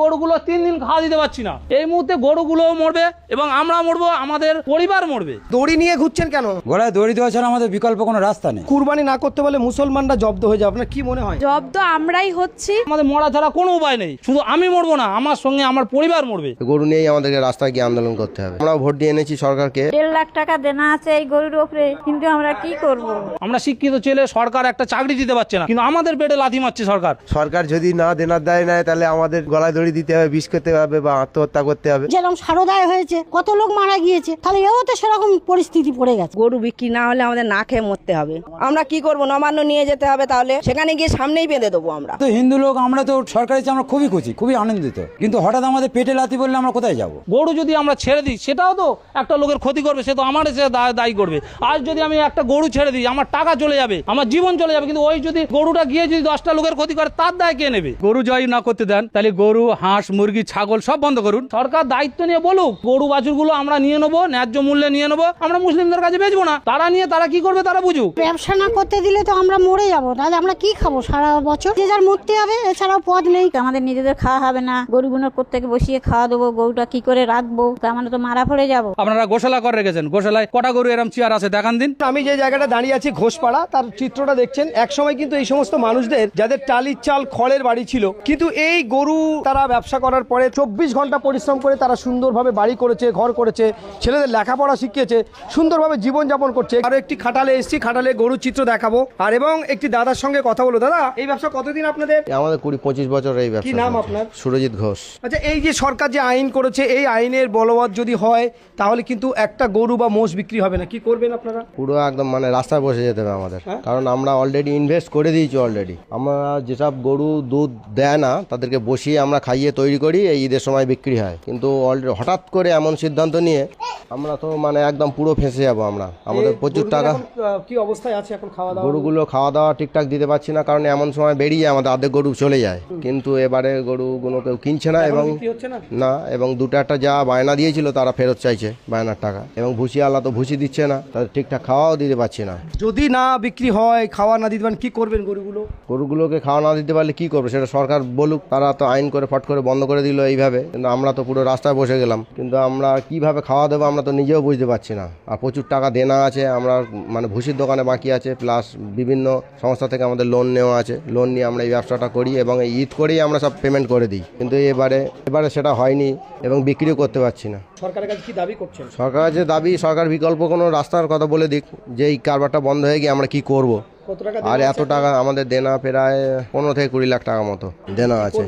গরুগুলো 3 দিন খাওয়া দিতে পারছি না। এই মুহূর্তে গরুগুলোও মরবে এবং আমরা মরবো, আমাদের পরিবার মরবে। দড়ি নিয়ে ঘুরছেন কেন? গলায় দড়ি দেওয়া ছাড়া আমাদের বিকল্প কোনো রাস্তা নেই। কুরবানি না করতে বলে মুসলমানরা জব্দ হয়ে যাবে, আপনার কি মনে হয়? জব্দ আমরাই হচ্ছি। আমাদের মরা ছাড়া কোনো উপায় নেই। শুধু আমি মরবো না, আমার সঙ্গে আমার পরিবার মরবে। গরু নিয়েই আমাদেরকে রাস্তায় গিয়ে আন্দোলন করতে হবে। আমরা ভোট দিয়ে এনেছি সরকারকে। 1.5 লাখ টাকা দেনা আছে এই গরুর উপরে, কিন্তু আমরা কি করব? আমরা শিক্ষিত ছেলে, সরকার একটা চাকরি দিতে পারছে না, কিন্তু আমাদের পেটে লাথি মারছে সরকার। সরকার যদি না দেনার দায় নেয় তাহলে আমাদের গলায় দড়ি দিতে হবে, বিষ খেতে হবে বা আত্মহত্যা করতে হবে। যেরকম সারদায় হয়েছে, কত লোক মারা গিয়েছে, তাহলে এও তো সেরকম পরিস্থিতি পড়ে গেছে। গরু বিক্রি না হলে আমাদের না খেয়ে মরতে হবে। আমরা কি করব? নবান্ন নিয়ে যেতে হবে, তাহলে সেখানে গিয়ে সামনেই বেঁধে দেবো আমরা। তো হিন্দু লোক আমরা তো সরকারি চেয়ে আমরা খুবই খুশি, খুবই আনন্দিত, কিন্তু হঠাৎ আমাদের পেটে লাথি বললে আমরা কোথায় যাব? গরু যদি আমরা ছেড়ে দিই সেটাও তো একটা লোকের ক্ষতি করবে, সে তো আমার সে দায়ী করবে। আজ যদি আমি একটা গরু ছেড়ে দিই, আমার টাকা চলে যাবে, আমার জীবন চলে যাবে, কিন্তু ওই যদি গরুটা গিয়ে যদি 10টা লোকের ক্ষতি করে, তার দায় কে নেবে? গরু জয় না করতে দেন, তাহলে গরু, হাঁস, মুরগি, ছাগল সব বন্ধ করুন। সরকার দায়িত্ব নিয়ে বলুক, গরু বাছুরগুলো আমরা নিয়ে নেবো, ন্যায্য মূল্যে নিয়ে নেবো, আমরা মুসলিমদের কাছে বেচবো না। তারা নিয়ে তারা কি করবে তারা বুঝুক। ব্যবসা না করতে দিলে তো আমরা মরে যাবো, তাহলে আমরা কি খাবো সারা বছর? যে যার মরতে হবে, এছাড়াও পথ নেই। আমাদের নিজেদের খাওয়া হবে না, গরুগুলোর প্রত্যেকে বসিয়ে খাওয়া দেবো, গরুটা কি করে রাখবো? আমরা তো মারা পড়ে যাবো। আপনারা গোশালা করে রেখেছেন, গোশালায় কটা গরু এরম চেয়ার আছে দেখান দিন। আমি যে জায়গাটা দাঁড়িয়ে আছি ঘোষপাড়া, তার চিত্রটা দেখছেন। একসময় কিন্তু এই সমস্ত মানুষদের যাদের টালির চাল খড়ের বাড়ি ছিল, কিন্তু এই গরু তারা ব্যবসা করার পরে 24 ঘন্টা পরিশ্রম করে তারা সুন্দরভাবে বাড়ি করেছে, ঘর করেছে, ছেলেদের লেখাপড়া শিখিয়েছে, সুন্দরভাবে জীবনযাপন করছে। আরো একটি খাটালে এসেছি, খাটালে গরুর চিত্র দেখাবো আর এবং একটি দাদার সঙ্গে কথা বলবো। দাদা, এই ব্যবসা কতদিন আপনাদের? আমাদের 20-25 বছর এই ব্যবসা। কি নাম আপনার? সুরজিৎ ঘোষ। আচ্ছা, এই যে সরকার যে আইন করেছে, এই আইনের বলবৎ যদি হয় তাহলে কিন্তু একটা গরু বা মোষ বিক্রি হবে না, কি করবেন আপনারা? পুরো একদম মানে রাস্তায় বসে যেতে হবে আমাদের, কারণ আমরা অলরেডি ইনভেস্ট করে দিয়েছি। অলরেডি আমরা যেসব গরু দুধ দেয় না তাদেরকে বসিয়ে আমরা খাইয়ে তৈরি করি, এই ঈদের সময় বিক্রি হয়। কিন্তু অলরেডি হঠাৎ করে এমন সিদ্ধান্ত নিয়ে আমরা তো মানে একদম পুরো ফেঁসে যাবো আমরা। আমাদের প্রচুর টাকা। কি অবস্থায় আছে এখন খাওয়া দাওয়া? গরুগুলো খাওয়া দাওয়া ঠিকঠাক দিতে পারছি না, কারণ এমন সময় বেরিয়ে আমাদের অর্ধেক গরু চলে যায়, কিন্তু এবারে গরুগুলো কেউ কিনছে না এবং না, এবং দুটো একটা যা বায়না দিয়েছিল তারা ফেরত চাইছে বায়নার টাকা, এবং ভুসিওয়ালা তো ভুসি দিচ্ছে না, তাদের ঠিকঠাক খাওয়াও দিতে পারছি না। যদি না বিক্রি হয়, খাওয়া না দিতে পারেন, কি করবেন গরুগুলোকে খাওয়া না দিতে পারলে কি করবে সেটা সরকার বলুক। তারা তো আইন করে ফট করে বন্ধ করে দিল এইভাবে, কিন্তু আমরা তো পুরো রাস্তায় বসে গেলাম, কিন্তু আমরা কিভাবে খাওয়া দেবো আমরা তো নিজেও বুঝতে পারছি না। আর প্রচুর টাকা দেনা আছে, আমরা মানে ভুসির দোকানে বাকি আছে, প্লাস বিভিন্ন সংস্থা থেকে আমাদের লোন নেওয়া আছে। লোন নিয়ে আমরা এই ব্যবসাটা করি এবং এই ঈদ করেই আমরা সব পেমেন্ট করে দিই, কিন্তু এবারে সেটা হয়নি এবং বিক্রিও করতে পারছি না। সরকারের কাছে কি দাবি করছেন? সরকারের যে দাবি, সরকার বিকল্প কোনো রাস্তার কথা বলে দিক, যে এই কারবারটা বন্ধ হয়ে গিয়ে আমরা কি করব। আর এত টাকা আমাদের দেনা প্রায় 15 থেকে 20 লাখ টাকা মতো দেনা আছে।